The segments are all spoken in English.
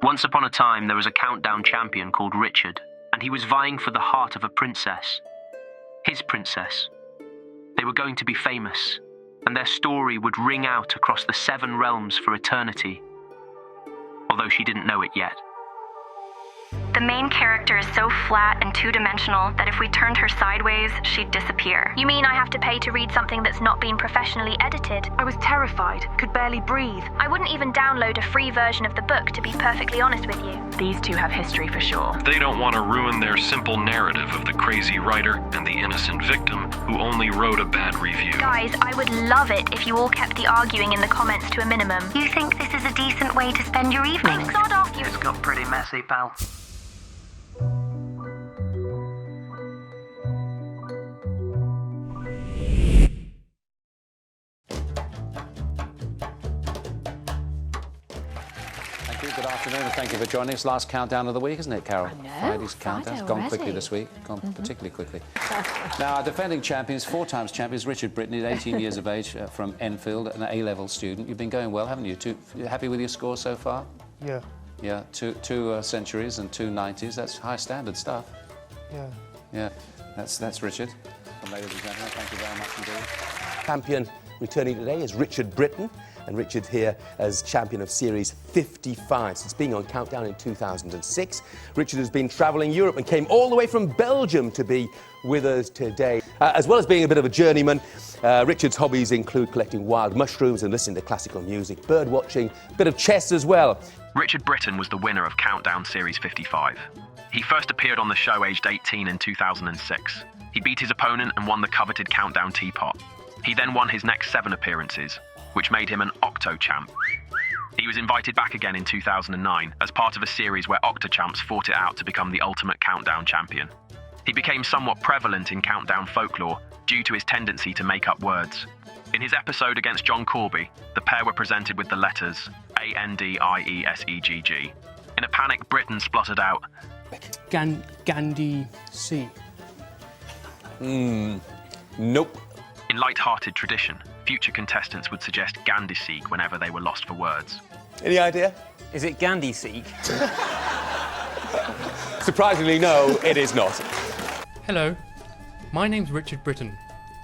Once upon a time, there was a countdown champion called Richard, and he was vying for the heart of a princess. His princess. They were going to be famous, and their story would ring out across the 7 realms for eternity. Although she didn't know it yet. The main character is so flat and two-dimensional that if we turned her sideways, she'd disappear. You mean I have to pay to read something that's not been professionally edited? I was terrified, could barely breathe. I wouldn't even download a free version of the book, to be perfectly honest with you. These two have history for sure. They don't want to ruin their simple narrative of the crazy writer and the innocent victim who only wrote a bad review. Guys, I would love it if you all kept the arguing in the comments to a minimum. You think this is a decent way to spend your evening? Oh, sod off, you... It's got pretty messy, pal. Good afternoon and thank you for joining us. Last countdown of the week, isn't it, Carol? I know. Friday's countdown's gone quickly this week, particularly quickly. Now, our defending champions, 4 times champions, Richard Brittain, he's 18 years of age, from Enfield, an A-level student. You've been going well, haven't you? You happy with your score so far? Yeah. Yeah, two centuries and 2 90s. That's high standard stuff. Yeah. Yeah, that's Richard. And ladies and gentlemen, thank you very much indeed. Champion returning today is Richard Brittain. And Richard here as champion of Series 55 since being on Countdown in 2006. Richard has been travelling Europe and came all the way from Belgium to be with us today. As well as being a bit of a journeyman, Richard's hobbies include collecting wild mushrooms and listening to classical music, bird watching, a bit of chess as well. Richard Brittain was the winner of Countdown Series 55. He first appeared on the show aged 18 in 2006. He beat his opponent and won the coveted Countdown teapot. He then won his next 7 appearances, which made him an Octo-champ. He was invited back again in 2009 as part of a series where Octo-champs fought it out to become the ultimate Countdown champion. He became somewhat prevalent in Countdown folklore due to his tendency to make up words. In his episode against John Corby, the pair were presented with the letters A-N-D-I-E-S-E-G-G. In a panic, Brittain spluttered out, Gandhi C. Nope. In light-hearted tradition, future contestants would suggest Gandhi-seek whenever they were lost for words. Any idea? Is it Gandhi-seek? Surprisingly, no, it is not. Hello, my name's Richard Brittain,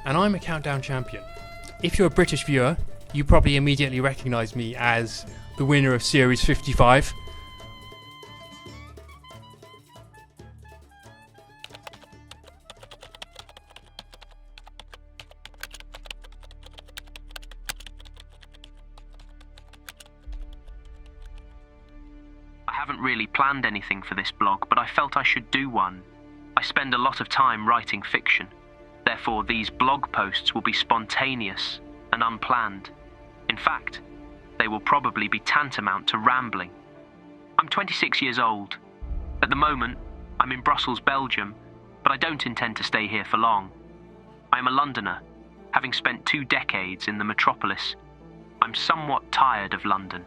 and I'm a Countdown champion. If you're a British viewer, you probably immediately recognise me as the winner of Series 55. I haven't really planned anything for this blog, but I felt I should do one. I spend a lot of time writing fiction. Therefore, these blog posts will be spontaneous and unplanned. In fact, they will probably be tantamount to rambling. I'm 26 years old. At the moment, I'm in Brussels, Belgium, but I don't intend to stay here for long. I am a Londoner, having spent 2 decades in the metropolis. I'm somewhat tired of London.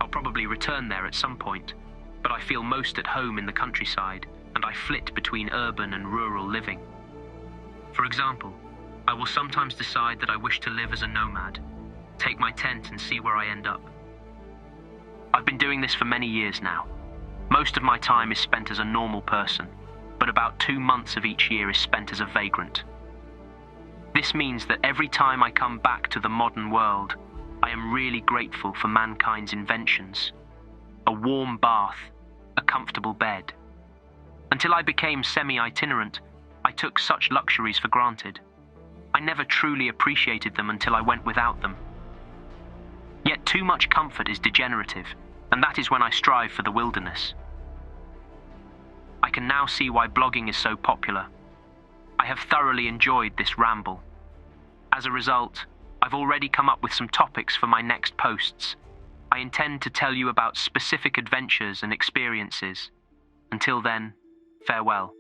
I'll probably return there at some point, but I feel most at home in the countryside, and I flit between urban and rural living. For example, I will sometimes decide that I wish to live as a nomad, take my tent and see where I end up. I've been doing this for many years now. Most of my time is spent as a normal person, but about 2 months of each year is spent as a vagrant. This means that every time I come back to the modern world, I am really grateful for mankind's inventions. A warm bath, a comfortable bed. Until I became semi-itinerant, I took such luxuries for granted. I never truly appreciated them until I went without them. Yet too much comfort is degenerative, and that is when I strive for the wilderness. I can now see why blogging is so popular. I have thoroughly enjoyed this ramble. As a result, I've already come up with some topics for my next posts. I intend to tell you about specific adventures and experiences. Until then, farewell.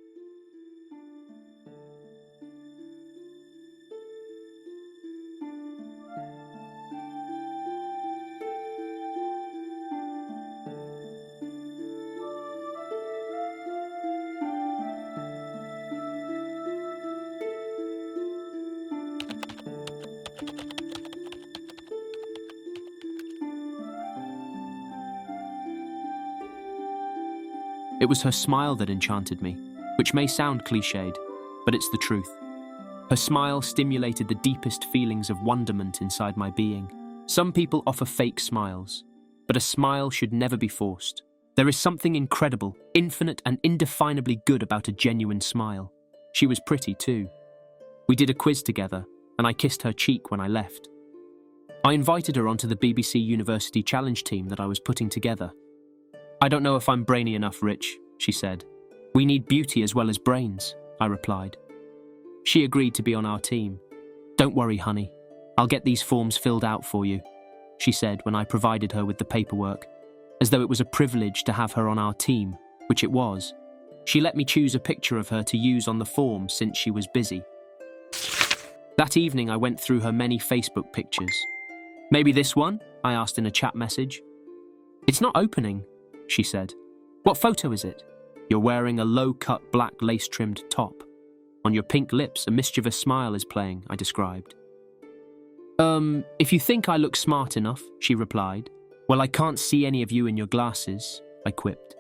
It was her smile that enchanted me, which may sound cliched, but it's the truth. Her smile stimulated the deepest feelings of wonderment inside my being. Some people offer fake smiles, but a smile should never be forced. There is something incredible, infinite and indefinably good about a genuine smile. She was pretty too. We did a quiz together, and I kissed her cheek when I left. I invited her onto the BBC University Challenge team that I was putting together. "I don't know if I'm brainy enough, Rich," she said. "We need beauty as well as brains," I replied. She agreed to be on our team. "Don't worry, honey. I'll get these forms filled out for you," she said when I provided her with the paperwork, as though it was a privilege to have her on our team, which it was. She let me choose a picture of her to use on the form since she was busy. That evening I went through her many Facebook pictures. "Maybe this one?" I asked in a chat message. "It's not opening," she said. "What photo is it?" "You're wearing a low-cut black lace-trimmed top. On your pink lips, a mischievous smile is playing," I described. If you think I look smart enough," she replied. "Well, I can't see any of you in your glasses," I quipped.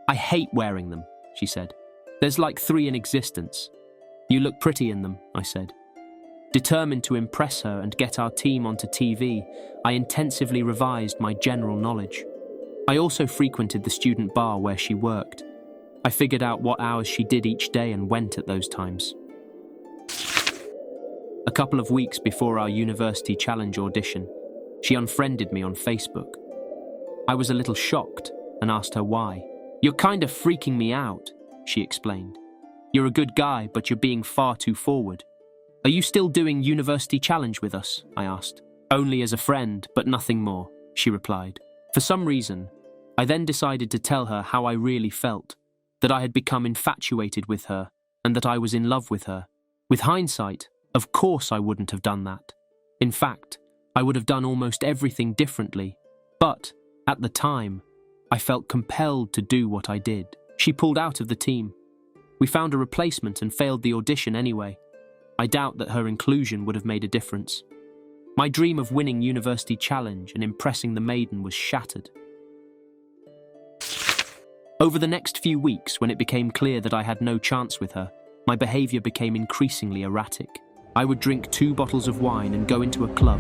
"I hate wearing them," she said. "There's like 3 in existence." "You look pretty in them," I said. Determined to impress her and get our team onto TV, I intensively revised my general knowledge. I also frequented the student bar where she worked. I figured out what hours she did each day and went at those times. A couple of weeks before our University Challenge audition, she unfriended me on Facebook. I was a little shocked and asked her why. "You're kind of freaking me out," she explained. "You're a good guy, but you're being far too forward." "Are you still doing University Challenge with us?" I asked. "Only as a friend, but nothing more," she replied. For some reason, I then decided to tell her how I really felt, that I had become infatuated with her and that I was in love with her. With hindsight, of course I wouldn't have done that. In fact, I would have done almost everything differently. But, at the time, I felt compelled to do what I did. She pulled out of the team. We found a replacement and failed the audition anyway. I doubt that her inclusion would have made a difference. My dream of winning University Challenge and impressing the maiden was shattered. Over the next few weeks, when it became clear that I had no chance with her, my behaviour became increasingly erratic. I would drink 2 bottles of wine and go into a club,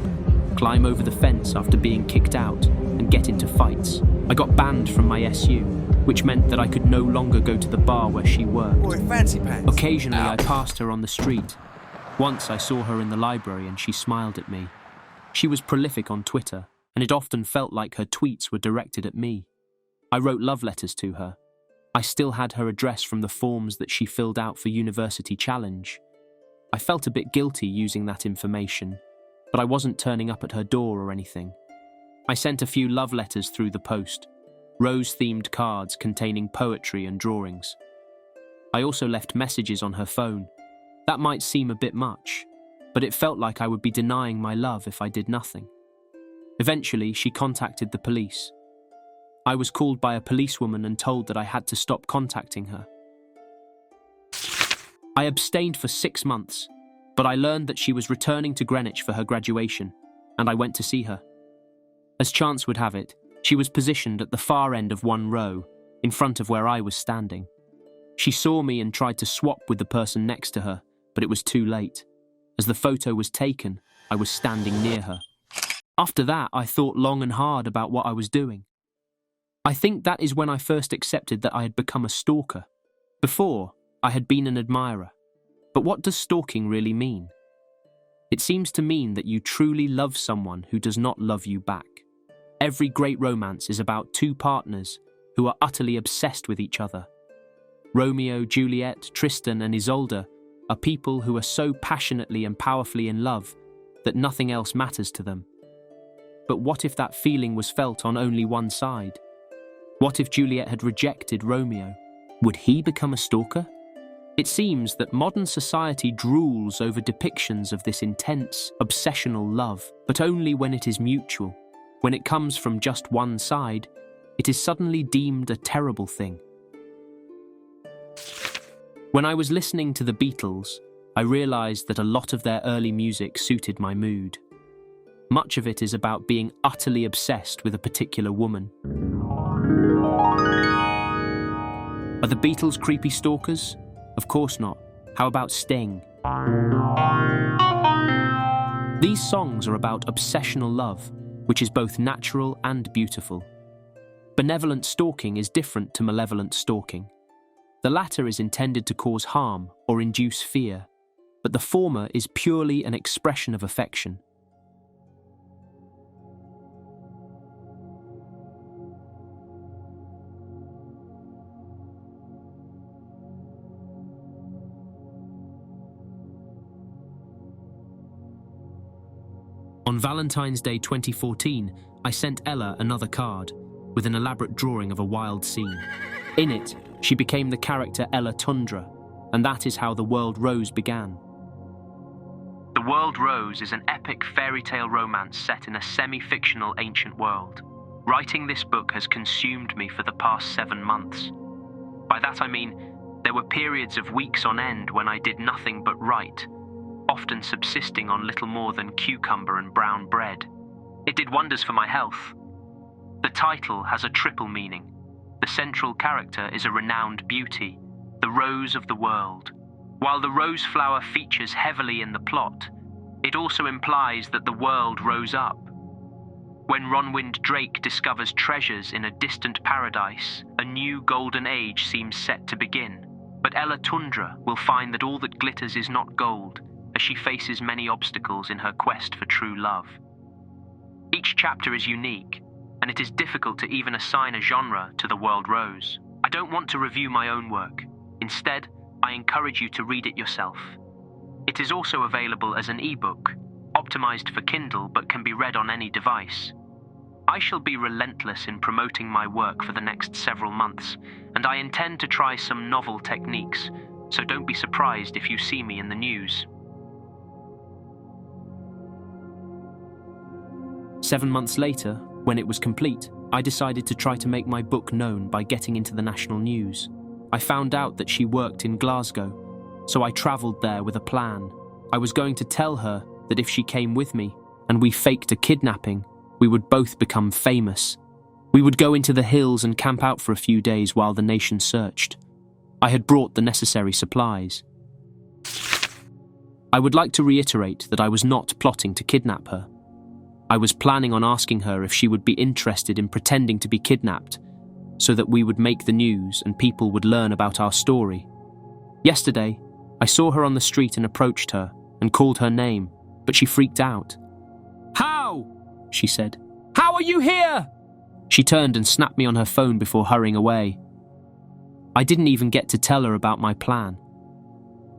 climb over the fence after being kicked out, and get into fights. I got banned from my SU, which meant that I could no longer go to the bar where she worked. Boy, fancy pants. Occasionally, I passed her on the street. Once I saw her in the library and she smiled at me. She was prolific on Twitter, and it often felt like her tweets were directed at me. I wrote love letters to her. I still had her address from the forms that she filled out for University Challenge. I felt a bit guilty using that information, but I wasn't turning up at her door or anything. I sent a few love letters through the post, rose-themed cards containing poetry and drawings. I also left messages on her phone. That might seem a bit much, but it felt like I would be denying my love if I did nothing. Eventually, she contacted the police. I was called by a policewoman and told that I had to stop contacting her. I abstained for 6 months, but I learned that she was returning to Greenwich for her graduation, and I went to see her. As chance would have it, she was positioned at the far end of one row, in front of where I was standing. She saw me and tried to swap with the person next to her, but it was too late. As the photo was taken, I was standing near her. After that, I thought long and hard about what I was doing. I think that is when I first accepted that I had become a stalker. Before, I had been an admirer. But what does stalking really mean? It seems to mean that you truly love someone who does not love you back. Every great romance is about 2 partners who are utterly obsessed with each other. Romeo, Juliet, Tristan, and Isolde are people who are so passionately and powerfully in love that nothing else matters to them. But what if that feeling was felt on only one side? What if Juliet had rejected Romeo? Would he become a stalker? It seems that modern society drools over depictions of this intense, obsessional love, but only when it is mutual. When it comes from just one side, it is suddenly deemed a terrible thing. When I was listening to the Beatles, I realised that a lot of their early music suited my mood. Much of it is about being utterly obsessed with a particular woman. Are the Beatles creepy stalkers? Of course not. How about Sting? These songs are about obsessional love, which is both natural and beautiful. Benevolent stalking is different to malevolent stalking. The latter is intended to cause harm or induce fear, but the former is purely an expression of affection. On Valentine's Day 2014, I sent Ella another card with an elaborate drawing of a wild scene. In it, she became the character Ella Tundra, and that is how The World Rose began. The World Rose is an epic fairy tale romance set in a semi-fictional ancient world. Writing this book has consumed me for the past 7 months. By that I mean, there were periods of weeks on end when I did nothing but write, often subsisting on little more than cucumber and brown bread. It did wonders for my health. The title has a triple meaning. The central character is a renowned beauty, the rose of the world. While the rose flower features heavily in the plot, it also implies that the world rose up. When Ronwind Drake discovers treasures in a distant paradise, a new golden age seems set to begin. But Ella Tundra will find that all that glitters is not gold, as she faces many obstacles in her quest for true love. Each chapter is unique, and it is difficult to even assign a genre to The World Rose. I don't want to review my own work. Instead, I encourage you to read it yourself. It is also available as an ebook, optimized for Kindle but can be read on any device. I shall be relentless in promoting my work for the next several months, and I intend to try some novel techniques, so don't be surprised if you see me in the news. 7 months later, when it was complete, I decided to try to make my book known by getting into the national news. I found out that she worked in Glasgow, so I travelled there with a plan. I was going to tell her that if she came with me, and we faked a kidnapping, we would both become famous. We would go into the hills and camp out for a few days while the nation searched. I had brought the necessary supplies. I would like to reiterate that I was not plotting to kidnap her. I was planning on asking her if she would be interested in pretending to be kidnapped, so that we would make the news and people would learn about our story. Yesterday, I saw her on the street and approached her and called her name, but she freaked out. "How?" she said. "How are you here?" She turned and snapped me on her phone before hurrying away. I didn't even get to tell her about my plan.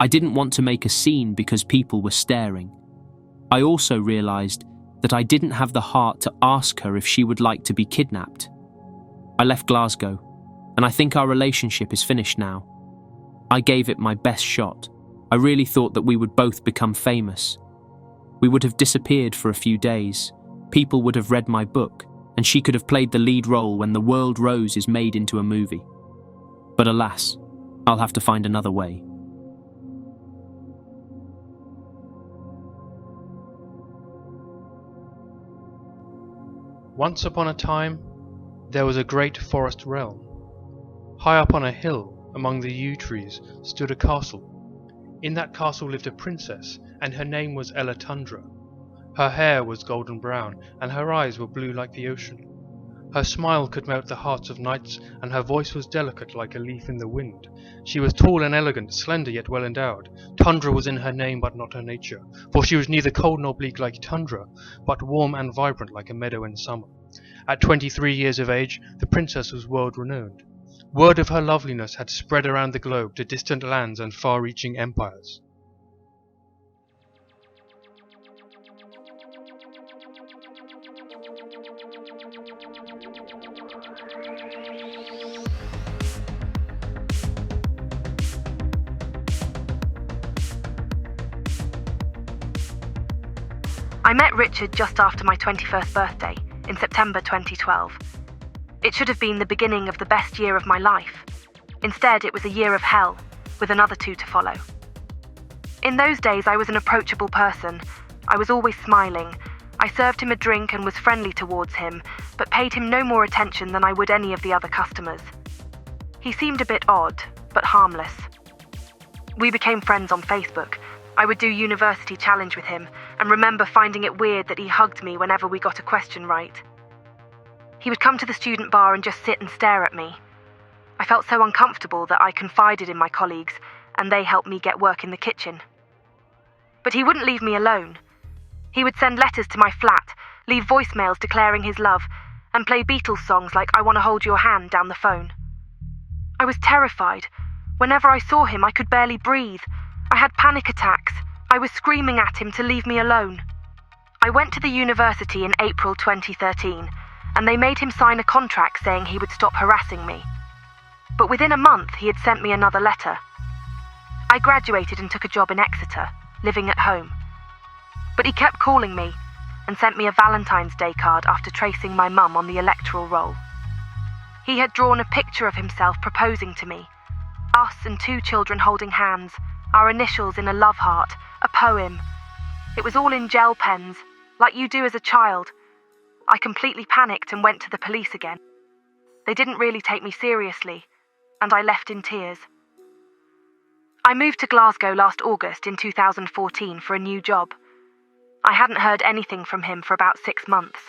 I didn't want to make a scene because people were staring. I also realised that I didn't have the heart to ask her if she would like to be kidnapped. I left Glasgow, and I think our relationship is finished now. I gave it my best shot. I really thought that we would both become famous. We would have disappeared for a few days. People would have read my book, and she could have played the lead role when The World Rose is made into a movie. But alas, I'll have to find another way. Once upon a time, there was a great forest realm. High up on a hill, among the yew trees, stood a castle. In that castle lived a princess, and her name was Ella Tundra. Her hair was golden brown, and her eyes were blue like the ocean. Her smile could melt the hearts of knights, and her voice was delicate like a leaf in the wind. She was tall and elegant, slender yet well endowed. Tundra was in her name but not her nature, for she was neither cold nor bleak like tundra, but warm and vibrant like a meadow in summer. At 23 years of age, the princess was world-renowned. Word of her loveliness had spread around the globe to distant lands and far-reaching empires. I met Richard just after my 21st birthday, in September 2012. It should have been the beginning of the best year of my life. Instead, it was a year of hell, with another 2 to follow. In those days, I was an approachable person. I was always smiling. I served him a drink and was friendly towards him, but paid him no more attention than I would any of the other customers. He seemed a bit odd, but harmless. We became friends on Facebook. I would do University Challenge with him, and remember finding it weird that he hugged me whenever we got a question right. He would come to the student bar and just sit and stare at me. I felt so uncomfortable that I confided in my colleagues, and they helped me get work in the kitchen. But he wouldn't leave me alone. He would send letters to my flat, leave voicemails declaring his love, and play Beatles songs like I Want to Hold Your Hand down the phone. I was terrified. Whenever I saw him, I could barely breathe. I had panic attacks. I was screaming at him to leave me alone. I went to the university in April 2013, and they made him sign a contract saying he would stop harassing me. But within a month, he had sent me another letter. I graduated and took a job in Exeter, living at home. But he kept calling me and sent me a Valentine's Day card after tracing my mum on the electoral roll. He had drawn a picture of himself proposing to me. Us and 2 children holding hands, our initials in a love heart, a poem. It was all in gel pens, like you do as a child. I completely panicked and went to the police again. They didn't really take me seriously, and I left in tears. I moved to Glasgow last August in 2014 for a new job. I hadn't heard anything from him for about 6 months.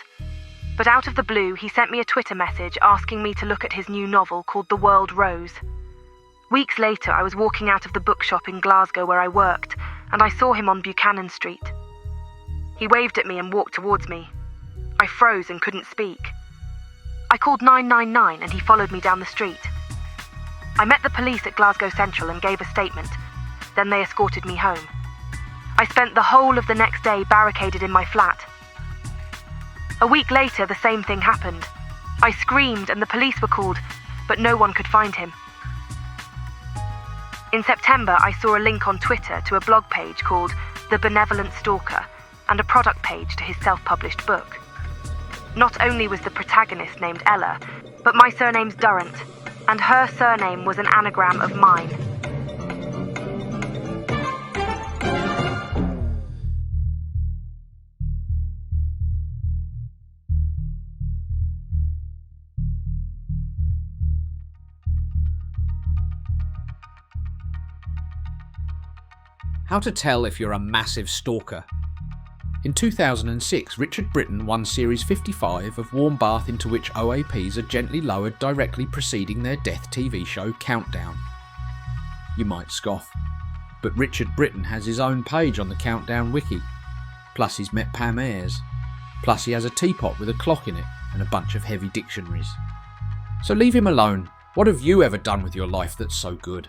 But out of the blue, he sent me a Twitter message asking me to look at his new novel called The World Rose. Weeks later, I was walking out of the bookshop in Glasgow where I worked, and I saw him on Buchanan Street. He waved at me and walked towards me. I froze and couldn't speak. I called 999 and he followed me down the street. I met the police at Glasgow Central and gave a statement. Then they escorted me home. I spent the whole of the next day barricaded in my flat. A week later, the same thing happened. I screamed and the police were called, but no one could find him. In September, I saw a link on Twitter to a blog page called The Benevolent Stalker and a product page to his self-published book. Not only was the protagonist named Ella, but my surname's Durrant, and her surname was an anagram of mine. How to tell if you're a massive stalker. In 2006, Richard Brittain won Series 55 of Warm Bath, into which OAPs are gently lowered directly preceding their death TV show Countdown. You might scoff, but Richard Brittain has his own page on the Countdown wiki. Plus he's met Pam Ayres. Plus he has a teapot with a clock in it and a bunch of heavy dictionaries. So leave him alone. What have you ever done with your life that's so good?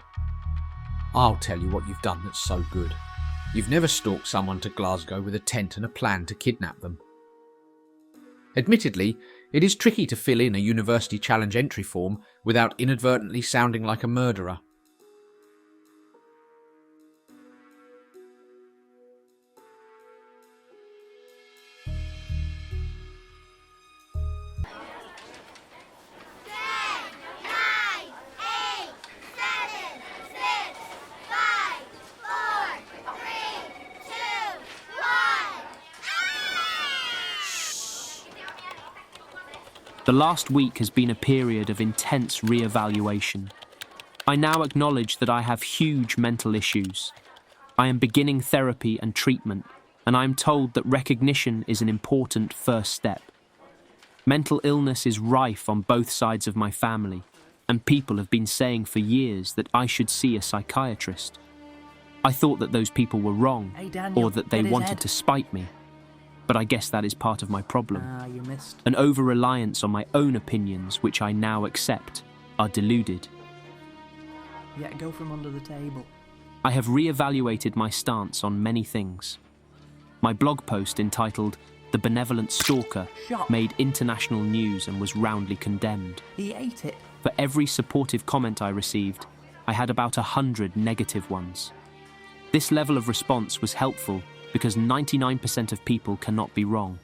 I'll tell you what you've done that's so good. You've never stalked someone to Glasgow with a tent and a plan to kidnap them. Admittedly, it is tricky to fill in a University Challenge entry form without inadvertently sounding like a murderer. The last week has been a period of intense re-evaluation. I now acknowledge that I have huge mental issues. I am beginning therapy and treatment, and I am told that recognition is an important first step. Mental illness is rife on both sides of my family, and people have been saying for years that I should see a psychiatrist. I thought that those people were wrong, or that they wanted to spite me. But I guess that is part of my problem. You missed. An over-reliance on my own opinions, which I now accept, are deluded. Yeah, go from under the table. I have re-evaluated my stance on many things. My blog post entitled The Benevolent Stalker made international news and was roundly condemned. He ate it. For every supportive comment I received, I had about 100 negative ones. This level of response was helpful because 99% of people cannot be wrong.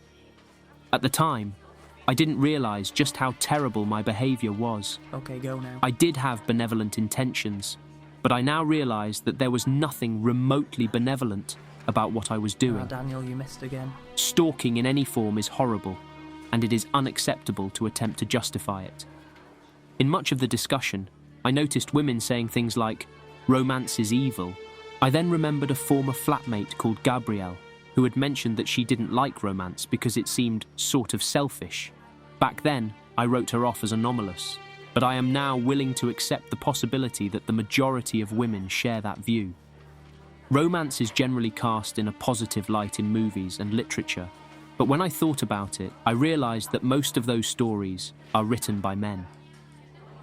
At the time, I didn't realise just how terrible my behaviour was. Okay, go now. I did have benevolent intentions, but I now realise that there was nothing remotely benevolent about what I was doing. Daniel, you missed again. Stalking in any form is horrible, and it is unacceptable to attempt to justify it. In much of the discussion, I noticed women saying things like, "Romance is evil." I then remembered a former flatmate called Gabrielle, who had mentioned that she didn't like romance because it seemed sort of selfish. Back then, I wrote her off as anomalous, but I am now willing to accept the possibility that the majority of women share that view. Romance is generally cast in a positive light in movies and literature, but when I thought about it, I realized that most of those stories are written by men.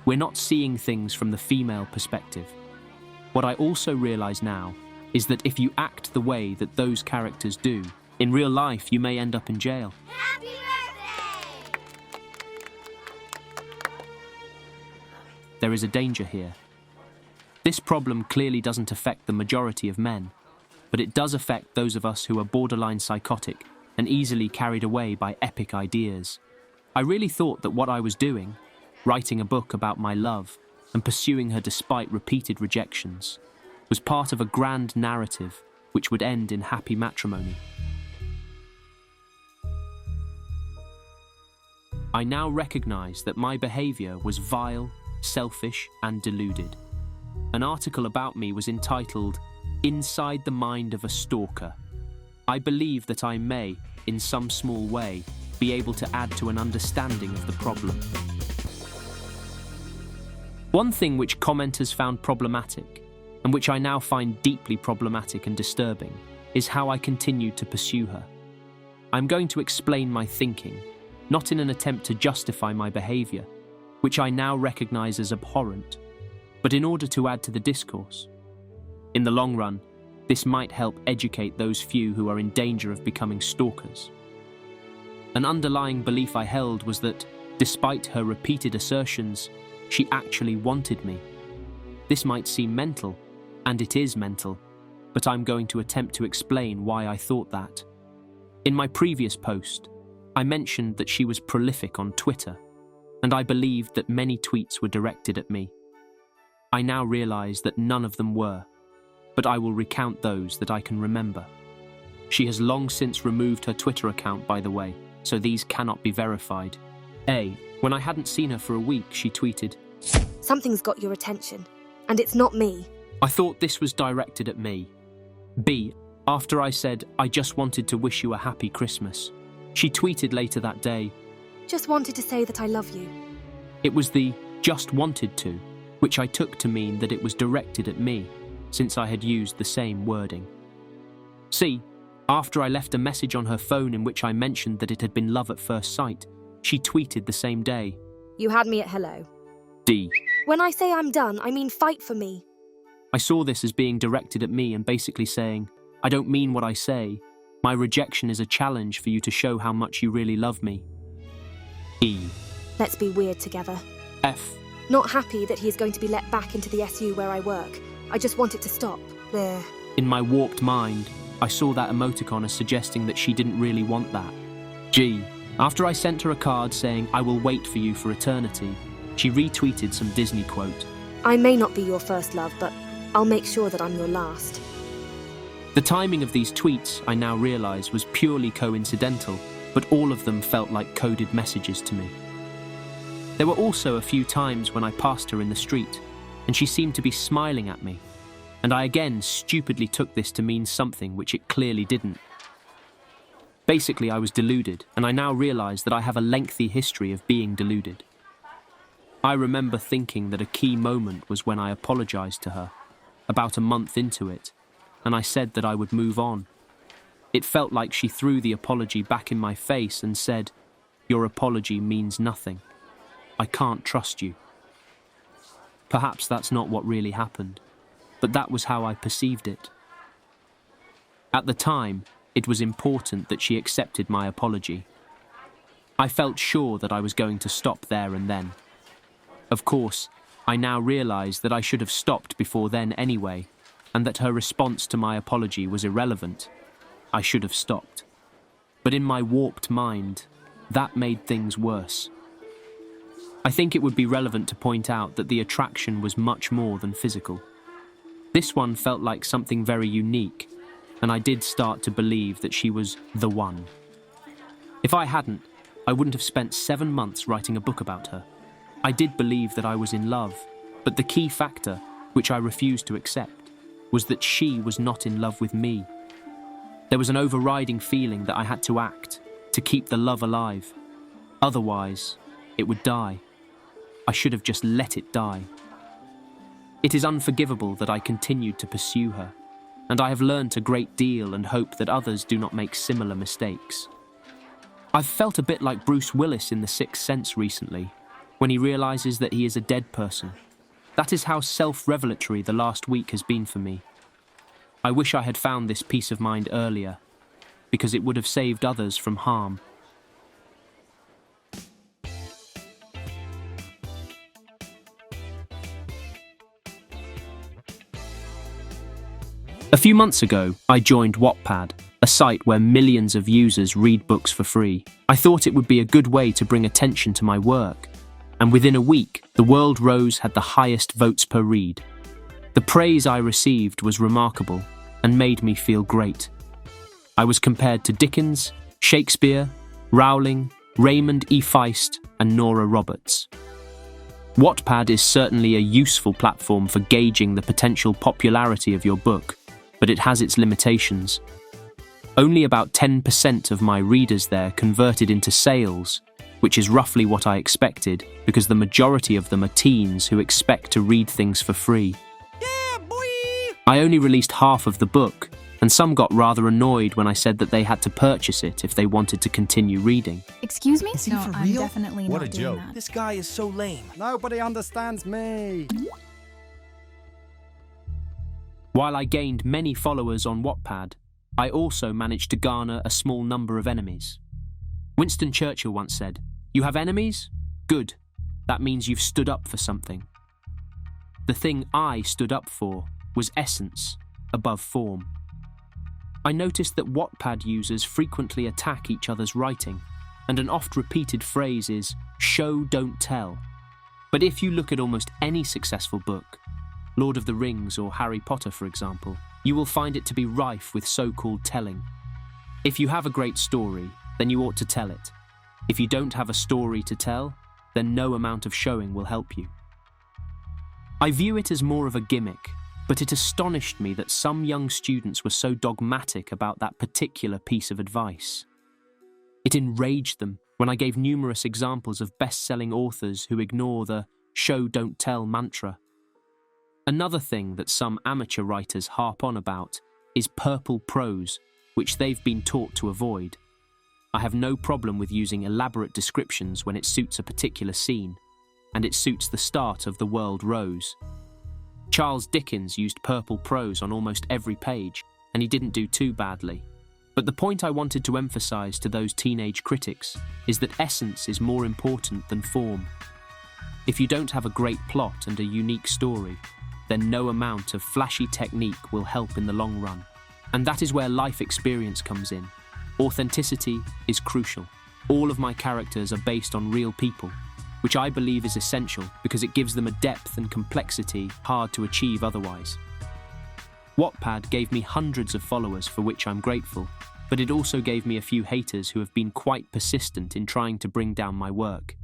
We're not seeing things from the female perspective. What I also realize now is that if you act the way that those characters do, in real life you may end up in jail. Happy birthday! There is a danger here. This problem clearly doesn't affect the majority of men, but it does affect those of us who are borderline psychotic and easily carried away by epic ideas. I really thought that what I was doing, writing a book about my love and pursuing her despite repeated rejections, was part of a grand narrative which would end in happy matrimony. I now recognize that my behavior was vile, selfish, and deluded. An article about me was entitled, "Inside the Mind of a Stalker." I believe that I may, in some small way, be able to add to an understanding of the problem. One thing which commenters found problematic, and which I now find deeply problematic and disturbing, is how I continued to pursue her. I'm going to explain my thinking, not in an attempt to justify my behavior, which I now recognize as abhorrent, but in order to add to the discourse. In the long run, this might help educate those few who are in danger of becoming stalkers. An underlying belief I held was that, despite her repeated assertions, she actually wanted me. This might seem mental, and it is mental, but I'm going to attempt to explain why I thought that. In my previous post, I mentioned that she was prolific on Twitter, and I believed that many tweets were directed at me. I now realize that none of them were, but I will recount those that I can remember. She has long since removed her Twitter account, by the way, so these cannot be verified. A. When I hadn't seen her for a week, she tweeted, "Something's got your attention, and it's not me." I thought this was directed at me. B. After I said, "I just wanted to wish you a happy Christmas," she tweeted later that day, "Just wanted to say that I love you." It was the "just wanted to," which I took to mean that it was directed at me, since I had used the same wording. C. After I left a message on her phone in which I mentioned that it had been love at first sight, she tweeted the same day, "You had me at hello." D. When I say I'm done, I mean fight for me. I saw this as being directed at me and basically saying, "I don't mean what I say. My rejection is a challenge for you to show how much you really love me." E. Let's be weird together. F. Not happy that he is going to be let back into the SU where I work. I just want it to stop. There. In my warped mind, I saw that emoticon as suggesting that she didn't really want that. G. After I sent her a card saying, "I will wait for you for eternity," she retweeted some Disney quote. "I may not be your first love, but I'll make sure that I'm your last." The timing of these tweets, I now realize, was purely coincidental, but all of them felt like coded messages to me. There were also a few times when I passed her in the street, and she seemed to be smiling at me, and I again stupidly took this to mean something which it clearly didn't. Basically, I was deluded, and I now realize that I have a lengthy history of being deluded. I remember thinking that a key moment was when I apologized to her, about a month into it, and I said that I would move on. It felt like she threw the apology back in my face and said, "Your apology means nothing. I can't trust you." Perhaps that's not what really happened, but that was how I perceived it. At the time, it was important that she accepted my apology. I felt sure that I was going to stop there and then. Of course, I now realize that I should have stopped before then anyway, and that her response to my apology was irrelevant. I should have stopped. But in my warped mind, that made things worse. I think it would be relevant to point out that the attraction was much more than physical. This one felt like something very unique, and I did start to believe that she was the one. If I hadn't, I wouldn't have spent 7 months writing a book about her. I did believe that I was in love, But the key factor, which I refused to accept, was that she was not in love with me. There was an overriding feeling that I had to act, to keep the love alive. Otherwise, it would die. I should have just let it die. It is unforgivable that I continued to pursue her, and I have learnt a great deal and hope that others do not make similar mistakes. I've felt a bit like Bruce Willis in The Sixth Sense recently, when he realises that he is a dead person. That is how self-revelatory the last week has been for me. I wish I had found this peace of mind earlier, because it would have saved others from harm. A few months ago, I joined Wattpad, a site where millions of users read books for free. I thought it would be a good way to bring attention to my work, and within a week, The World Rose had the highest votes per read. The praise I received was remarkable and made me feel great. I was compared to Dickens, Shakespeare, Rowling, Raymond E. Feist, and Nora Roberts. Wattpad is certainly a useful platform for gauging the potential popularity of your book, but it has its limitations. Only about 10% of my readers there converted into sales, which is roughly what I expected, because the majority of them are teens who expect to read things for free. Yeah, boy! I only released half of the book, and some got rather annoyed when I said that they had to purchase it if they wanted to continue reading. Excuse me? Is he no, for I'm real? definitely What not a doing joke. that. This guy is so lame. Nobody understands me. While I gained many followers on Wattpad, I also managed to garner a small number of enemies. Winston Churchill once said, "You have enemies? Good. That means you've stood up for something." The thing I stood up for was essence above form. I noticed that Wattpad users frequently attack each other's writing, and an oft-repeated phrase is, "show, don't tell." But if you look at almost any successful book, Lord of the Rings or Harry Potter for example, you will find it to be rife with so-called telling. If you have a great story, then you ought to tell it. If you don't have a story to tell, then no amount of showing will help you. I view it as more of a gimmick, but it astonished me that some young students were so dogmatic about that particular piece of advice. It enraged them when I gave numerous examples of best-selling authors who ignore the show, don't tell mantra. Another thing that some amateur writers harp on about is purple prose, which they've been taught to avoid. I have no problem with using elaborate descriptions when it suits a particular scene, and it suits the start of The World Rose. Charles Dickens used purple prose on almost every page, and he didn't do too badly. But the point I wanted to emphasize to those teenage critics is that essence is more important than form. If you don't have a great plot and a unique story, then no amount of flashy technique will help in the long run. And that is where life experience comes in. Authenticity is crucial. All of my characters are based on real people, which I believe is essential because it gives them a depth and complexity hard to achieve otherwise. Wattpad gave me hundreds of followers for which I'm grateful, but it also gave me a few haters who have been quite persistent in trying to bring down my work.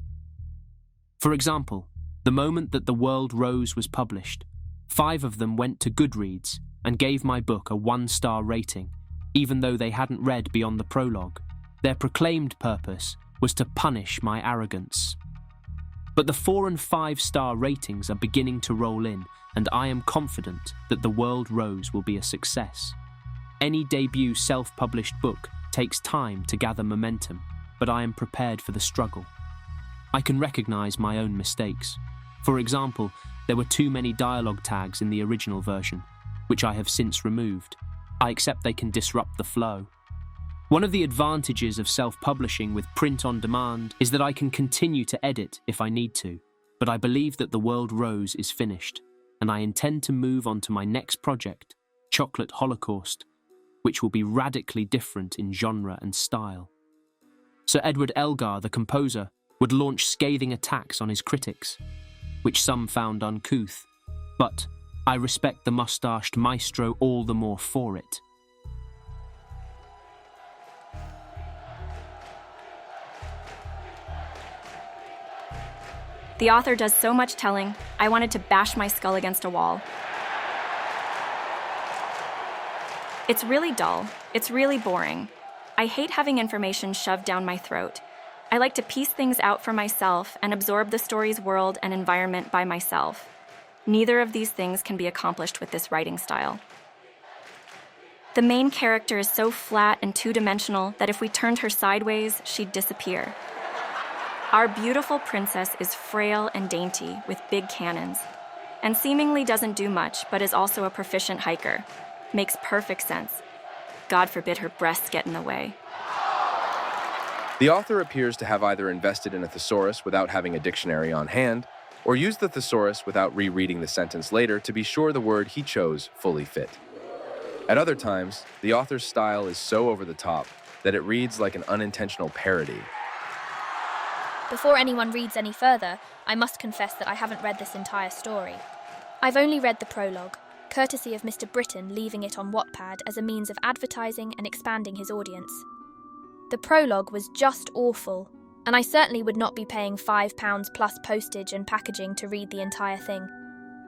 For example, the moment that The World Rose was published, 5 of them went to Goodreads and gave my book a 1-star rating, even though they hadn't read beyond the prologue. Their proclaimed purpose was to punish my arrogance. But the 4- and 5-star ratings are beginning to roll in, and I am confident that The World Rose will be a success. Any debut self-published book takes time to gather momentum, but I am prepared for the struggle. I can recognize my own mistakes. For example, there were too many dialogue tags in the original version, which I have since removed. I accept they can disrupt the flow. One of the advantages of self-publishing with print on demand is that I can continue to edit if I need to, but I believe that The World Rose is finished, and I intend to move on to my next project, Chocolate Holocaust, which will be radically different in genre and style. Sir Edward Elgar, the composer, would launch scathing attacks on his critics, which some found uncouth, but I respect the mustached maestro all the more for it. The author does so much telling, I wanted to bash my skull against a wall. It's really dull. It's really boring. I hate having information shoved down my throat. I like to piece things out for myself and absorb the story's world and environment by myself. Neither of these things can be accomplished with this writing style. The main character is so flat and two-dimensional that if we turned her sideways, she'd disappear. Our beautiful princess is frail and dainty with big cannons, and seemingly doesn't do much, but is also a proficient hiker. Makes perfect sense. God forbid her breasts get in the way. The author appears to have either invested in a thesaurus without having a dictionary on hand, or used the thesaurus without rereading the sentence later to be sure the word he chose fully fit. At other times, the author's style is so over the top that it reads like an unintentional parody. Before anyone reads any further, I must confess that I haven't read this entire story. I've only read the prologue, courtesy of Mr. Brittain leaving it on Wattpad as a means of advertising and expanding his audience. The prologue was just awful, and I certainly would not be paying £5 plus postage and packaging to read the entire thing.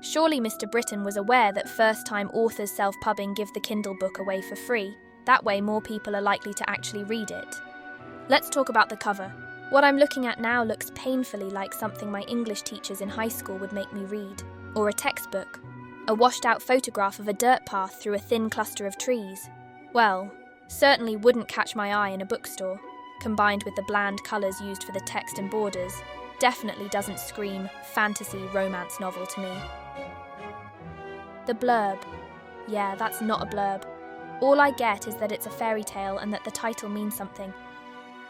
Surely Mr. Brittain was aware that first-time authors self-pubbing give the Kindle book away for free. That way more people are likely to actually read it. Let's talk about the cover. What I'm looking at now looks painfully like something my English teachers in high school would make me read, or a textbook. A washed-out photograph of a dirt path through a thin cluster of trees. Well, certainly wouldn't catch my eye in a bookstore, combined with the bland colours used for the text and borders. Definitely doesn't scream fantasy romance novel to me. The blurb. Yeah, that's not a blurb. All I get is that it's a fairy tale and that the title means something.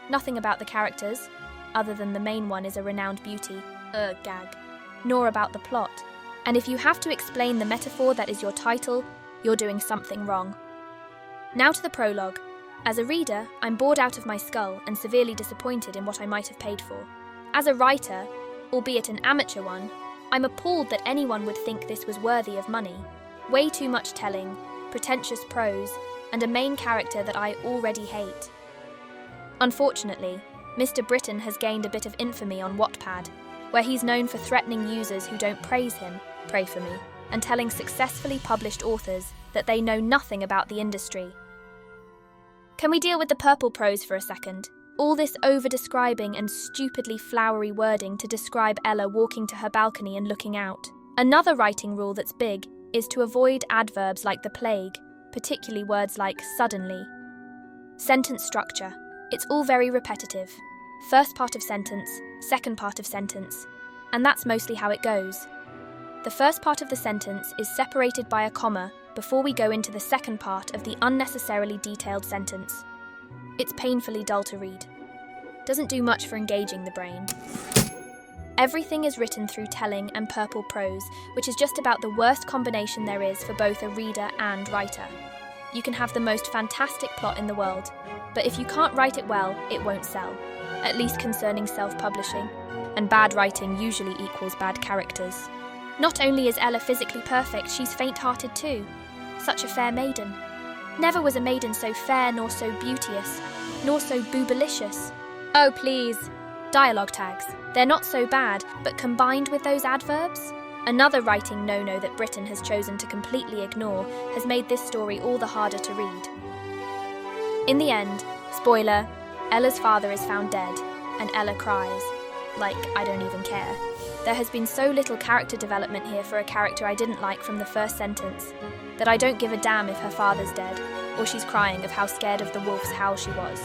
Nothing about the characters, other than the main one is a renowned beauty, gag, nor about the plot. And if you have to explain the metaphor that is your title, you're doing something wrong. Now to the prologue. As a reader, I'm bored out of my skull and severely disappointed in what I might have paid for. As a writer, albeit an amateur one, I'm appalled that anyone would think this was worthy of money. Way too much telling, pretentious prose, and a main character that I already hate. Unfortunately, Mr. Brittain has gained a bit of infamy on Wattpad, where he's known for threatening users who don't praise him, pray for me, and telling successfully published authors that they know nothing about the industry. Can we deal with the purple prose for a second? All this over-describing and stupidly flowery wording to describe Ella walking to her balcony and looking out. Another writing rule that's big is to avoid adverbs like the plague, particularly words like suddenly. Sentence structure. It's all very repetitive. First part of sentence, second part of sentence, and that's mostly how it goes. The first part of the sentence is separated by a comma before we go into the second part of the unnecessarily detailed sentence. It's painfully dull to read. Doesn't do much for engaging the brain. Everything is written through telling and purple prose, which is just about the worst combination there is for both a reader and writer. You can have the most fantastic plot in the world, but if you can't write it well, it won't sell, at least concerning self-publishing, and bad writing usually equals bad characters. Not only is Ella physically perfect, she's faint-hearted too. Such a fair maiden. Never was a maiden so fair, nor so beauteous, nor so boobalicious. Oh, please. Dialogue tags. They're not so bad, but combined with those adverbs? Another writing no-no that Brittain has chosen to completely ignore has made this story all the harder to read. In the end, spoiler, Ella's father is found dead, and Ella cries. Like, I don't even care. There has been so little character development here for a character I didn't like from the first sentence, that I don't give a damn if her father's dead, or she's crying of how scared of the wolf's howl she was.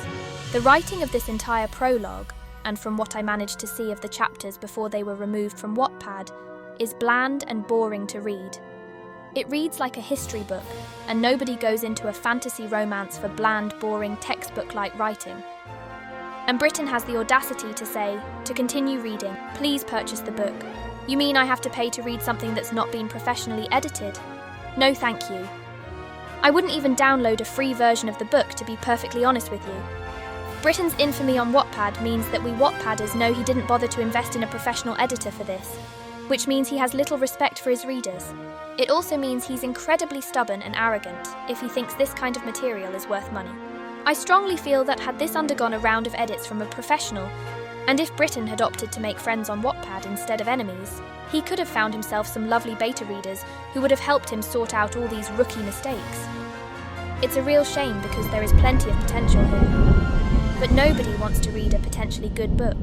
The writing of this entire prologue, and from what I managed to see of the chapters before they were removed from Wattpad, is bland and boring to read. It reads like a history book, and nobody goes into a fantasy romance for bland, boring, textbook-like writing. And Brittain has the audacity to say, to continue reading, please purchase the book. You mean I have to pay to read something that's not been professionally edited? No thank you. I wouldn't even download a free version of the book, to be perfectly honest with you. Brittain's infamy on Wattpad means that we Wattpadders know he didn't bother to invest in a professional editor for this, which means he has little respect for his readers. It also means he's incredibly stubborn and arrogant if he thinks this kind of material is worth money. I strongly feel that had this undergone a round of edits from a professional, And if Brittain had opted to make friends on Wattpad instead of enemies, he could have found himself some lovely beta readers who would have helped him sort out all these rookie mistakes. It's a real shame because there is plenty of potential here. But nobody wants to read a potentially good book.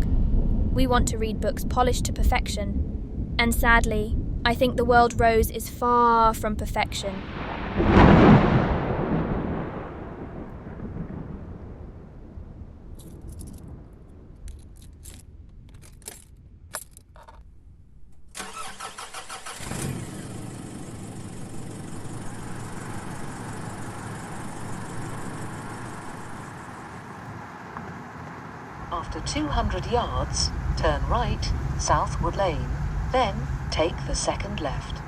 We want to read books polished to perfection. And sadly, I think The World Rose is far from perfection. After 200 yards, turn right, South Wood Lane, then take the second left.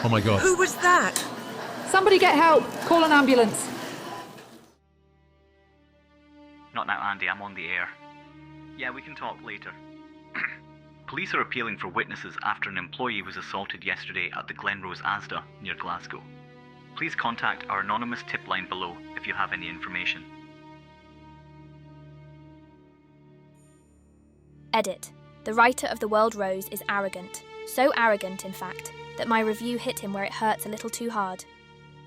Oh my God. Who was that? Somebody get help! Call an ambulance. Not now, Andy, I'm on the air. Yeah, we can talk later. Police are appealing for witnesses after an employee was assaulted yesterday at the Glenrose Asda near Glasgow. Please contact our anonymous tip line below if you have any information. Edit. The writer of The World Rose is arrogant. So arrogant, in fact, that my review hit him where it hurts a little too hard.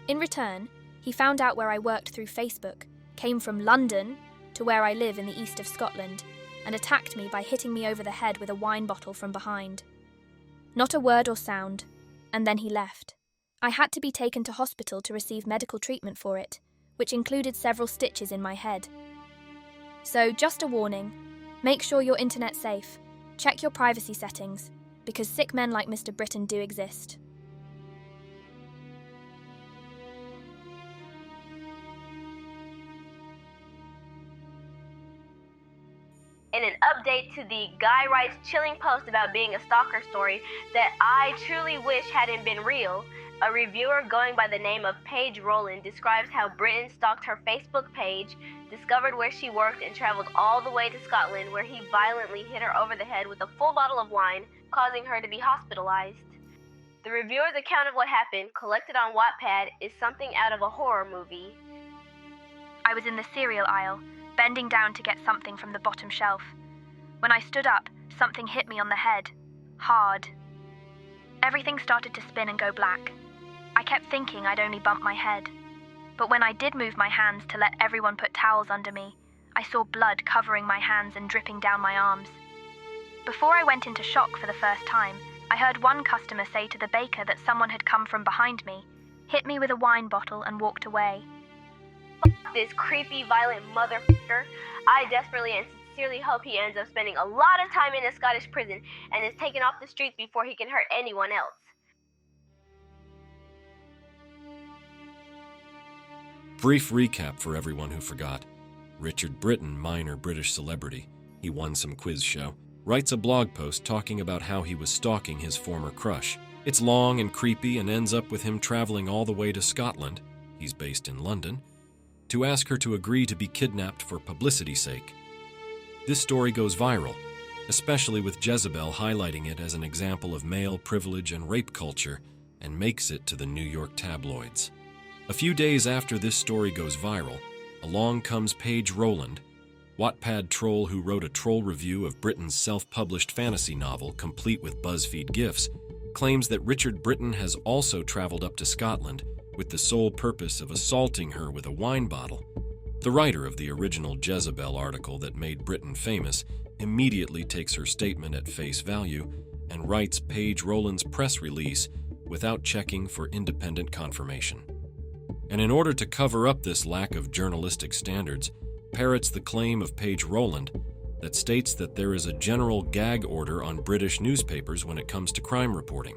In return, he found out where I worked through Facebook, came from London to where I live in the east of Scotland, and attacked me by hitting me over the head with a wine bottle from behind. Not a word or sound, and then he left. I had to be taken to hospital to receive medical treatment for it, which included several stitches in my head. So, just a warning, make sure your internet's safe, check your privacy settings, because sick men like Mr. Brittain do exist. In an update to the Guy Writes chilling post about being a stalker story that I truly wish hadn't been real, a reviewer going by the name of Paige Rowland describes how Brittain stalked her Facebook page, discovered where she worked, and traveled all the way to Scotland where he violently hit her over the head with a full bottle of wine, causing her to be hospitalized. The reviewer's account of what happened, collected on Wattpad, is something out of a horror movie. I was in the cereal aisle, bending down to get something from the bottom shelf. When I stood up, something hit me on the head. Hard. Everything started to spin and go black. I kept thinking I'd only bumped my head. But when I did move my hands to let everyone put towels under me, I saw blood covering my hands and dripping down my arms. Before I went into shock for the first time, I heard one customer say to the baker that someone had come from behind me, hit me with a wine bottle and walked away. This creepy, violent motherfucker. I desperately and sincerely hope he ends up spending a lot of time in a Scottish prison and is taken off the streets before he can hurt anyone else. Brief recap for everyone who forgot. Richard Brittain, minor British celebrity, he won some quiz show, writes a blog post talking about how he was stalking his former crush. It's long and creepy and ends up with him traveling all the way to Scotland, he's based in London, to ask her to agree to be kidnapped for publicity's sake. This story goes viral, especially with Jezebel highlighting it as an example of male privilege and rape culture, and makes it to the New York tabloids. A few days after this story goes viral, along comes Paige Rowland, Wattpad troll who wrote a troll review of Brittain's self-published fantasy novel complete with BuzzFeed GIFs, claims that Richard Brittain has also traveled up to Scotland with the sole purpose of assaulting her with a wine bottle. The writer of the original Jezebel article that made Brittain famous immediately takes her statement at face value and writes Paige Rowland's press release without checking for independent confirmation. And in order to cover up this lack of journalistic standards, parrots the claim of Paige Rowland that states that there is a general gag order on British newspapers when it comes to crime reporting.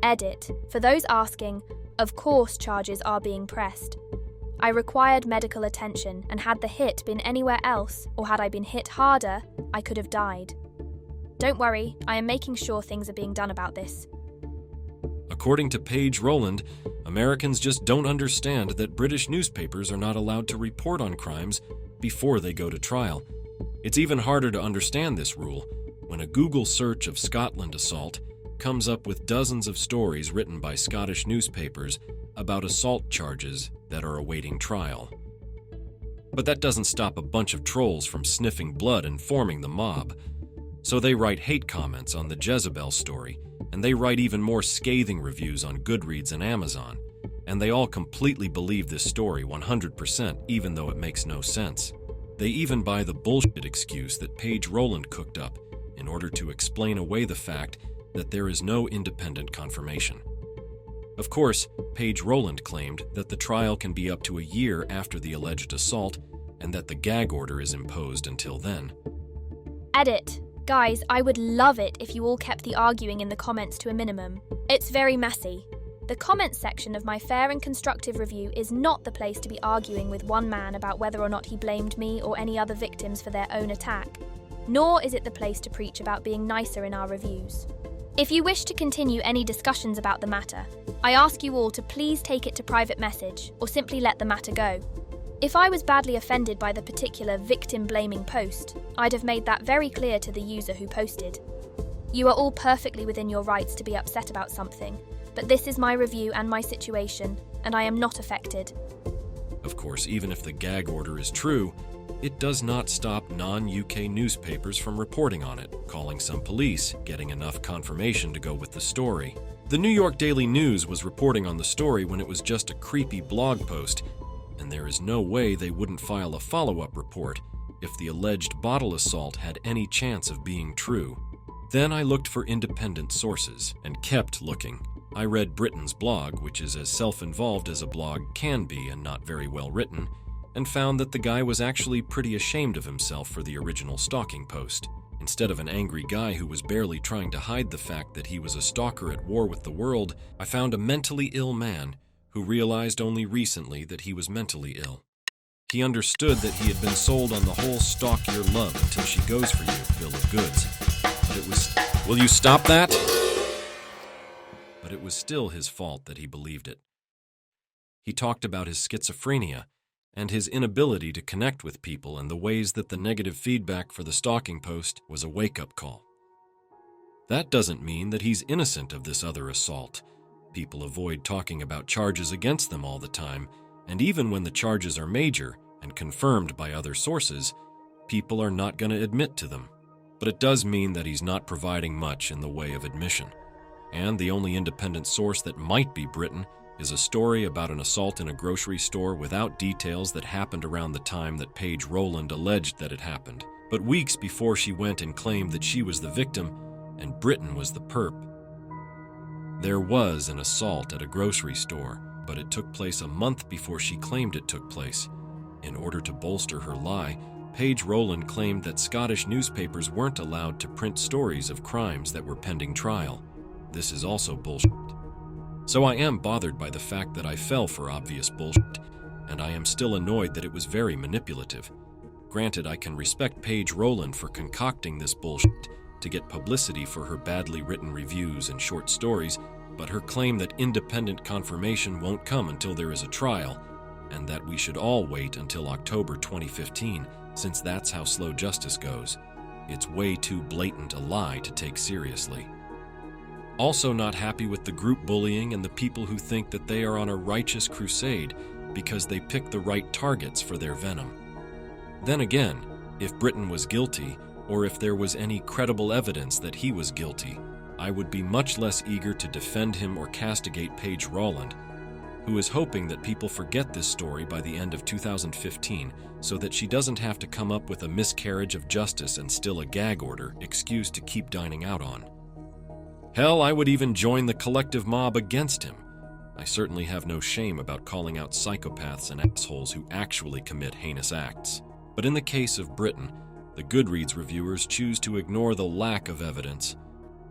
Edit. For those asking, of course charges are being pressed. I required medical attention, and had the hit been anywhere else, or had I been hit harder, I could have died. Don't worry, I am making sure things are being done about this. According to Paige Rowland, Americans just don't understand that British newspapers are not allowed to report on crimes before they go to trial. It's even harder to understand this rule when a Google search of Scotland assault comes up with dozens of stories written by Scottish newspapers about assault charges that are awaiting trial. But that doesn't stop a bunch of trolls from sniffing blood and forming the mob. So they write hate comments on the Jezebel story, and they write even more scathing reviews on Goodreads and Amazon. And they all completely believe this story 100%, even though it makes no sense. They even buy the bullshit excuse that Paige Rowland cooked up in order to explain away the fact that there is no independent confirmation. Of course, Paige Rowland claimed that the trial can be up to a year after the alleged assault and that the gag order is imposed until then. Edit. Guys, I would love it if you all kept the arguing in the comments to a minimum. It's very messy. The comments section of my fair and constructive review is not the place to be arguing with one man about whether or not he blamed me or any other victims for their own attack. Nor is it the place to preach about being nicer in our reviews. If you wish to continue any discussions about the matter, I ask you all to please take it to private message or simply let the matter go. If I was badly offended by the particular victim-blaming post, I'd have made that very clear to the user who posted. You are all perfectly within your rights to be upset about something, but this is my review and my situation, and I am not affected. Of course, even if the gag order is true, it does not stop non-UK newspapers from reporting on it, calling some police, getting enough confirmation to go with the story. The New York Daily News was reporting on the story when it was just a creepy blog post, and there is no way they wouldn't file a follow-up report if the alleged bottle assault had any chance of being true. Then I looked for independent sources, and kept looking. I read Brittain's blog, which is as self-involved as a blog can be and not very well written, and found that the guy was actually pretty ashamed of himself for the original stalking post. Instead of an angry guy who was barely trying to hide the fact that he was a stalker at war with the world, I found a mentally ill man who realized only recently that he was mentally ill. He understood that he had been sold on the whole stalk your love until she goes for you bill of goods. But it was... Will you stop that? But it was still his fault that he believed it. He talked about his schizophrenia and his inability to connect with people and the ways that the negative feedback for the stalking post was a wake-up call. That doesn't mean that he's innocent of this other assault. People avoid talking about charges against them all the time, and even when the charges are major and confirmed by other sources, people are not going to admit to them. But it does mean that he's not providing much in the way of admission. And the only independent source that might be Brittain is a story about an assault in a grocery store without details that happened around the time that Paige Rowland alleged that it happened, but weeks before she went and claimed that she was the victim and Brittain was the perp. There was an assault at a grocery store, but it took place a month before she claimed it took place. In order to bolster her lie, Paige Rowland claimed that Scottish newspapers weren't allowed to print stories of crimes that were pending trial. This is also bullshit. So I am bothered by the fact that I fell for obvious bullshit, and I am still annoyed that it was very manipulative. Granted, I can respect Paige Rowland for concocting this bullshit to get publicity for her badly written reviews and short stories, but her claim that independent confirmation won't come until there is a trial, and that we should all wait until October 2015, since that's how slow justice goes. It's way too blatant a lie to take seriously. Also not happy with the group bullying and the people who think that they are on a righteous crusade because they pick the right targets for their venom. Then again, if Brittain was guilty, or if there was any credible evidence that he was guilty, I would be much less eager to defend him or castigate Paige Rowland, who is hoping that people forget this story by the end of 2015 so that she doesn't have to come up with a miscarriage of justice and still a gag order excuse to keep dining out on. Hell, I would even join the collective mob against him. I certainly have no shame about calling out psychopaths and assholes who actually commit heinous acts. But in the case of Brittain, the Goodreads reviewers choose to ignore the lack of evidence,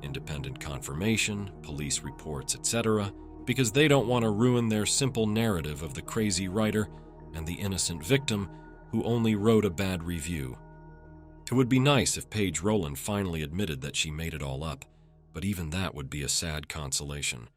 independent confirmation, police reports, etc., because they don't want to ruin their simple narrative of the crazy writer and the innocent victim who only wrote a bad review. It would be nice if Paige Rowland finally admitted that she made it all up, but even that would be a sad consolation.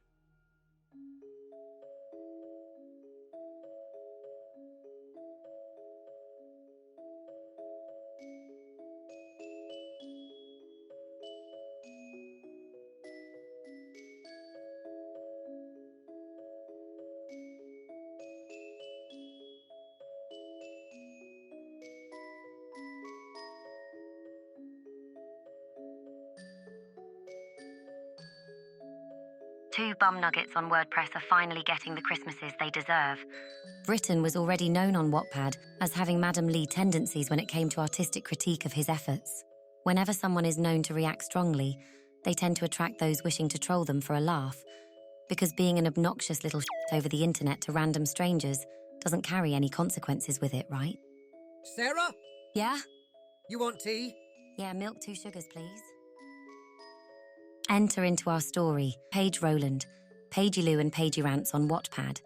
Two bum nuggets on WordPress are finally getting the Christmases they deserve. Brittain was already known on Wattpad as having Madam Lee tendencies when it came to artistic critique of his efforts. Whenever someone is known to react strongly, they tend to attract those wishing to troll them for a laugh, because being an obnoxious little shit over the internet to random strangers doesn't carry any consequences with it, right? Sarah? Yeah? You want tea? Yeah, milk, 2 sugars, please. Enter into our story, Paige Rowland, Paigey Lou and Paigey Rants on Wattpad,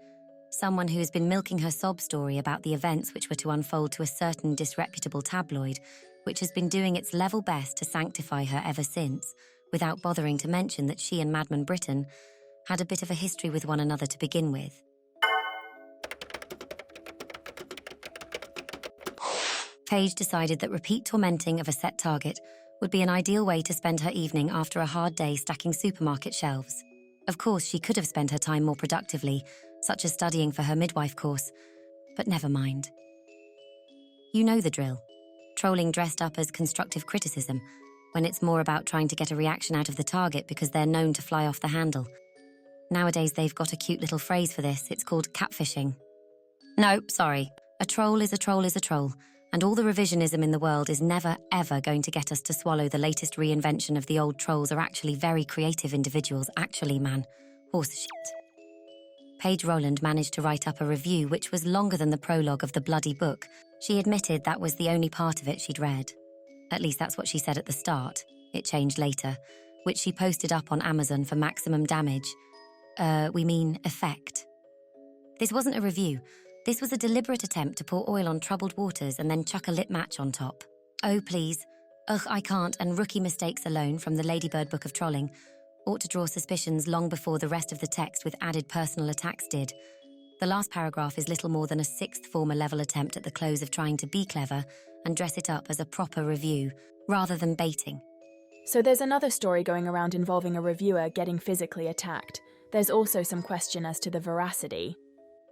someone who has been milking her sob story about the events which were to unfold to a certain disreputable tabloid, which has been doing its level best to sanctify her ever since, without bothering to mention that she and Madman Brittain had a bit of a history with one another to begin with. Paige decided that repeat tormenting of a set target would be an ideal way to spend her evening after a hard day stacking supermarket shelves. Of course, she could have spent her time more productively, such as studying for her midwife course, but never mind. You know the drill. Trolling dressed up as constructive criticism, when it's more about trying to get a reaction out of the target because they're known to fly off the handle. Nowadays, they've got a cute little phrase for this. It's called catfishing. No, sorry. A troll is a troll is a troll. And all the revisionism in the world is never, ever going to get us to swallow the latest reinvention of the old trolls are actually very creative individuals. Actually, man. Horse shit. Paige Rowland managed to write up a review which was longer than the prologue of the bloody book. She admitted that was the only part of it she'd read. At least that's what she said at the start. It changed later, which she posted up on Amazon for maximum damage. We mean effect. This wasn't a review. This was a deliberate attempt to pour oil on troubled waters and then chuck a lit match on top. Oh, please. Ugh, I can't, and rookie mistakes alone from the Ladybird Book of Trolling ought to draw suspicions long before the rest of the text with added personal attacks did. The last paragraph is little more than a 6th former level attempt at the close of trying to be clever and dress it up as a proper review, rather than baiting. So there's another story going around involving a reviewer getting physically attacked. There's also some question as to the veracity.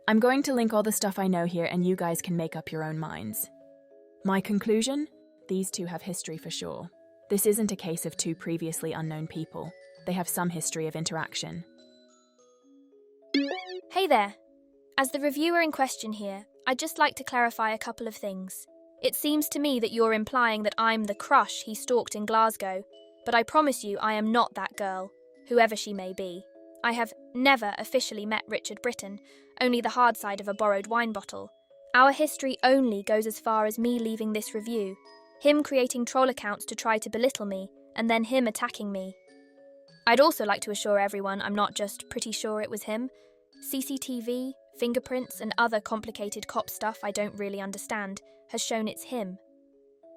I'm going to link all the stuff I know here and you guys can make up your own minds. My conclusion? These two have history for sure. This isn't a case of two previously unknown people. They have some history of interaction. Hey there. As the reviewer in question here, I'd just like to clarify a couple of things. It seems to me that you're implying that I'm the crush he stalked in Glasgow, but I promise you I am not that girl, whoever she may be. I have never officially met Richard Brittain, only the hard side of a borrowed wine bottle. Our history only goes as far as me leaving this review, him creating troll accounts to try to belittle me, and then him attacking me. I'd also like to assure everyone I'm not just pretty sure it was him. CCTV, fingerprints, and other complicated cop stuff I don't really understand has shown it's him.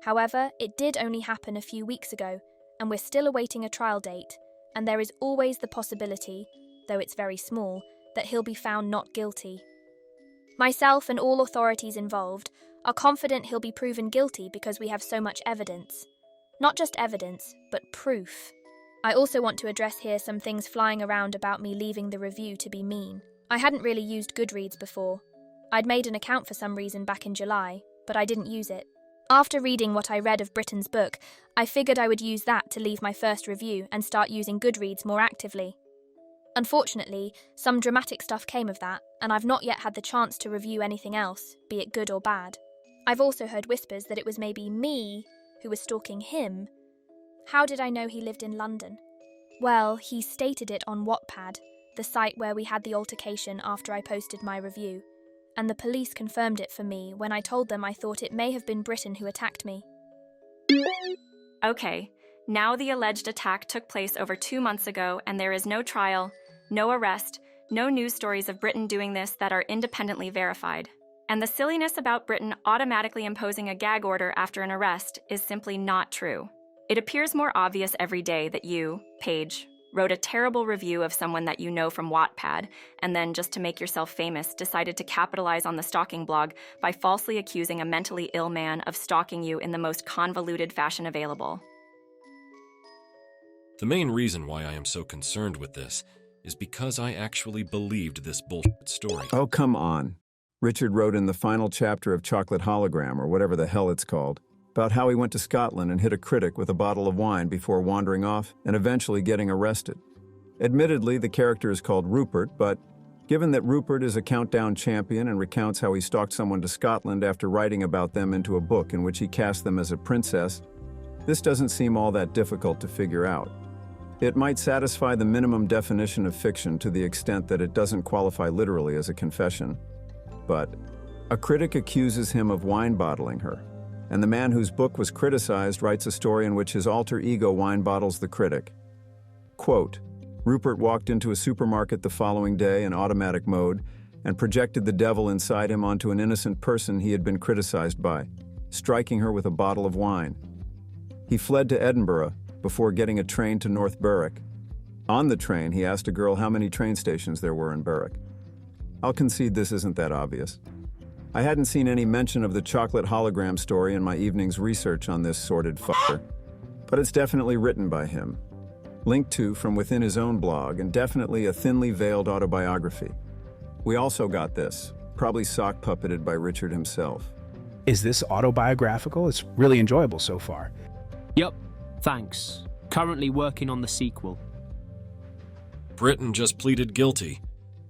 However, it did only happen a few weeks ago, and we're still awaiting a trial date, and there is always the possibility, though it's very small, that he'll be found not guilty. Myself and all authorities involved are confident he'll be proven guilty because we have so much evidence. Not just evidence, but proof. I also want to address here some things flying around about me leaving the review to be mean. I hadn't really used Goodreads before. I'd made an account for some reason back in July, but I didn't use it. After reading what I read of Brittain's book, I figured I would use that to leave my first review and start using Goodreads more actively. Unfortunately, some dramatic stuff came of that, and I've not yet had the chance to review anything else, be it good or bad. I've also heard whispers that it was maybe me who was stalking him. How did I know he lived in London? Well, he stated it on Wattpad, the site where we had the altercation after I posted my review, and the police confirmed it for me when I told them I thought it may have been Brittain who attacked me. Okay, now the alleged attack took place over 2 months ago and there is no trial, no arrest, no news stories of Brittain doing this that are independently verified. And the silliness about Brittain automatically imposing a gag order after an arrest is simply not true. It appears more obvious every day that you, Paige, wrote a terrible review of someone that you know from Wattpad, and then, just to make yourself famous, decided to capitalize on the stalking blog by falsely accusing a mentally ill man of stalking you in the most convoluted fashion available. The main reason why I am so concerned with this is because I actually believed this bullshit story. Oh, come on. Richard wrote in the final chapter of Chocolate Hologram, or whatever the hell it's called, about how he went to Scotland and hit a critic with a bottle of wine before wandering off and eventually getting arrested. Admittedly, the character is called Rupert, but given that Rupert is a countdown champion and recounts how he stalked someone to Scotland after writing about them into a book in which he cast them as a princess, this doesn't seem all that difficult to figure out. It might satisfy the minimum definition of fiction to the extent that it doesn't qualify literally as a confession. But a critic accuses him of wine bottling her, and the man whose book was criticized writes a story in which his alter ego wine bottles the critic. Quote, Rupert walked into a supermarket the following day in automatic mode and projected the devil inside him onto an innocent person he had been criticized by, striking her with a bottle of wine. He fled to Edinburgh before getting a train to North Berwick. On the train, he asked a girl how many train stations there were in Berwick. I'll concede this isn't that obvious. I hadn't seen any mention of the chocolate hologram story in my evening's research on this sordid fucker, but it's definitely written by him. Linked to from within his own blog, and definitely a thinly veiled autobiography. We also got this, probably sock puppeted by Richard himself. Is this autobiographical? It's really enjoyable so far. Yep, thanks. Currently working on the sequel. Brittain just pleaded guilty.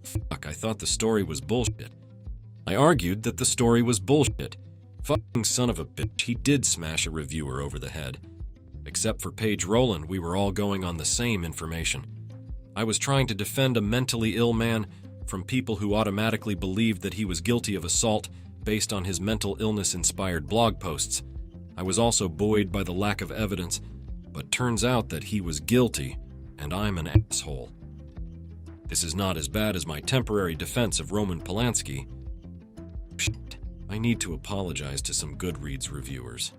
Fuck, I thought the story was bullshit. I argued that the story was bullshit. Fucking son of a bitch, he did smash a reviewer over the head. Except for Paige Rowland, we were all going on the same information. I was trying to defend a mentally ill man from people who automatically believed that he was guilty of assault based on his mental illness-inspired blog posts. I was also buoyed by the lack of evidence, but turns out that he was guilty, and I'm an asshole. This is not as bad as my temporary defense of Roman Polanski. Shit, I need to apologize to some Goodreads reviewers.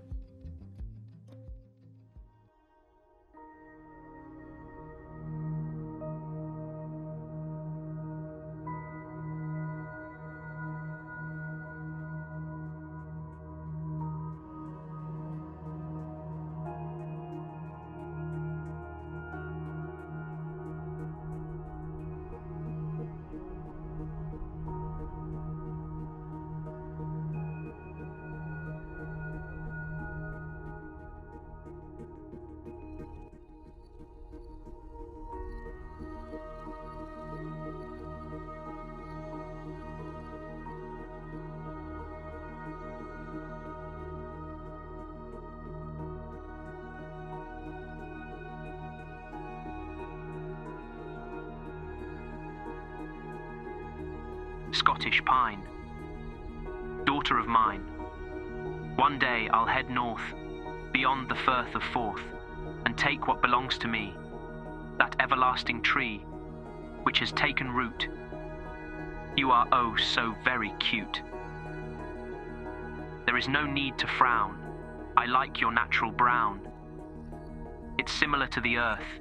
Scottish pine. Daughter of mine. One day I'll head north, beyond the Firth of Forth, and take what belongs to me, that everlasting tree, which has taken root. You are oh so very cute. There is no need to frown. I like your natural brown. It's similar to the earth,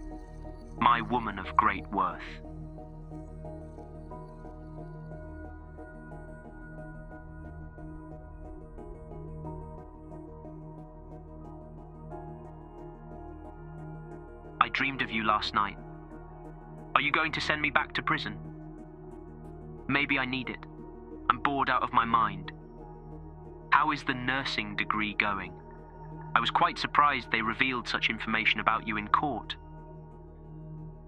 my woman of great worth. I dreamed of you last night. Are you going to send me back to prison? Maybe I need it. I'm bored out of my mind. How is the nursing degree going? I was quite surprised they revealed such information about you in court.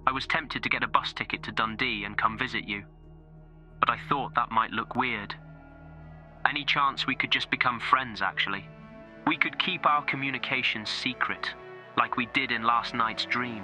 I was tempted to get a bus ticket to Dundee and come visit you, but I thought that might look weird. Any chance we could just become friends, actually? We could keep our communications secret, like we did in last night's dream.